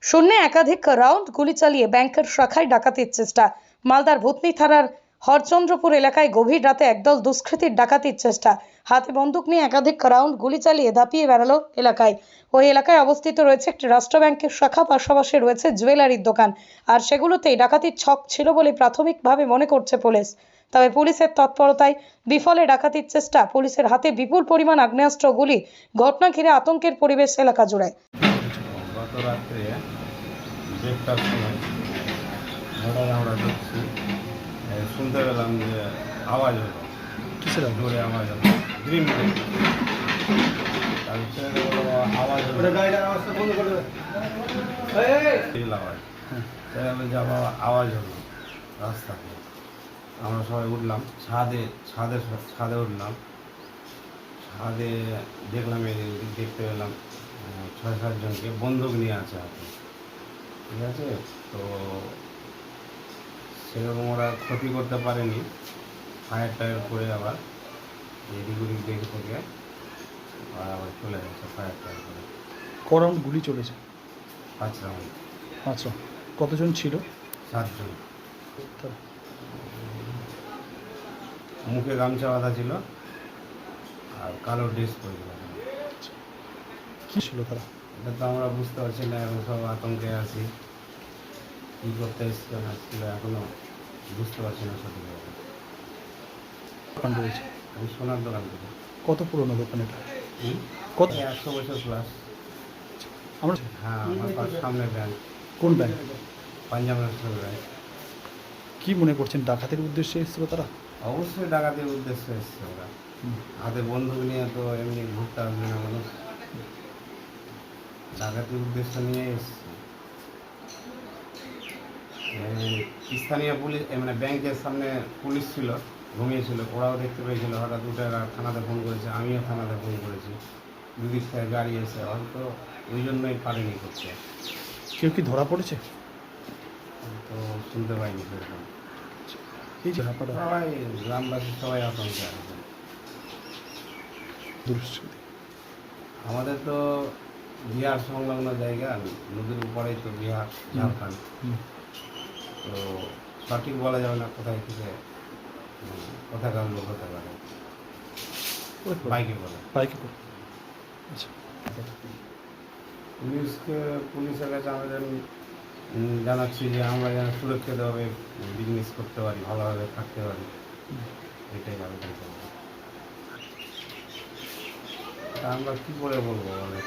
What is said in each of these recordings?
শূন্যে একাধিক রাউন্ড গুলি চালিয়ে ব্যাংকের শাখায় ডাকাতির চেষ্টা। মালদার ভূতনি থানার হরচন্দ্রপুর এলাকায় গভীর রাতে একদল দুষ্কৃতীর ডাকাতির চেষ্টা। হাতে বন্দুক নিয়ে একাধিক রাউন্ড গুলি চালিয়ে দাপিয়ে বেড়ালো এলাকায়। ওই এলাকায় অবস্থিত রয়েছে একটি রাষ্ট্র ব্যাংকের শাখা, পাশাপাশি রয়েছে জুয়েলারির দোকান, আর সেগুলোতেই ডাকাতির ছক ছিল বলে প্রাথমিকভাবে মনে করছে পুলিশ। তবে পুলিশের তৎপরতায় বিফলে ডাকাতির চেষ্টা। পুলিশের হাতে বিপুল পরিমাণ আগ্নেয়াস্ত্র, গুলি। ঘটনা ঘিরে আতঙ্কের পরিবেশ এলাকা জুড়ে। গত রাত্রে দেড়টার সময় হঠাৎ আমরা দেখছি শুনতে পেলাম যে আওয়াজ হলো, কিসের জোরে আওয়াজ হলো, গ্রিন আওয়াজ হলো, আওয়াজ হলো রাস্তাতে। আমরা সবাই উঠলাম, ছাদে উঠলাম। ছাদে দেখলাম, দেখতে পেলাম ৬-৭ জনকে বন্দুক নিয়ে আছে হাতে, ঠিক আছে। তো সেরকম ওরা ক্ষতি করতে পারেনি, ফায়ার টায়ার করে আবার এদিক ওদিক দেখে থেকে আবার চলে গেছে ফায়ার টায়ার করে। ক রাউন্ড গুলি চলেছে? 5 রাউন্ড। আচ্ছা, কতজন ছিল? 7 জন। মুখে গামছা বাঁধা ছিল আর কালো ড্রেস পরেছিল। কী ছিল তারা? এটা তো আমরা বুঝতে পারছি না, এখন সব আতঙ্কে আছি। কী করতে এসছিল না এসছিল এখনও বুঝতে পারছি না সঠিকভাবে। দোকান রয়েছে? আমি সোনার দোকান থেকে। কত পুরনো দোকান এটা? কত? 100 বছর প্লাস। আমরা হ্যাঁ, আমার সামনে ব্যাংক। কোন ব্যাংক? Punjab National Bank. কী মনে করছেন, ডাকাতের উদ্দেশ্যে এসেছিল তারা? অবশ্যই ডাকাতির উদ্দেশ্যে এসছে ওরা। হাতে বন্দুক নিয়ে তো এমনি ঘুরতে আসবে না মানুষ, ডাকাতির উদ্দেশ্য নিয়ে এসছে। স্থানীয় পুলিশ, মানে ব্যাংকের সামনে পুলিশ ছিল, ঘুমিয়েছিল, ওরাও দেখতে পেয়েছিল। হঠাৎ উঠে থানাতে ফোন করেছে, আমিও থানাতে ফোন করেছি। দুদিক থেকে গাড়ি এসে হয়তো ওই জন্যই পারেনি করতে। কেউ কি ধরা পড়েছে? তো শুনতে পাইনি সেরকম। এই যে আপনারা সবাই গ্রামবাসী সবাই আতঙ্কে আছে। দুষ্কৃতী আমাদের তো বিহার সংলগ্ন জায়গা, নদীর উপরেই তো বিহার, ঝাড়খণ্ড। তো সঠিক বলা যাবে না কোথায় থেকে কোথাকার লোক হতে পারে। বাইকে করে। বাইকে করে? আচ্ছা, পুলিশের কাছে আমাদের জানাচ্ছি যে আমরা যেন সুরক্ষিতভাবে বিজনেস করতে পারি, ভালোভাবে থাকতে পারি, এটাই আবেদন করব। তা আমরা কী করে বলবো বলে?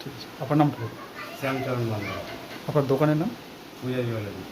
ঠিক আছে। আপনার নাম? শ্যামচরণ বাংলা। আপনার দোকানের নাম? পূজা জুয়েলারি।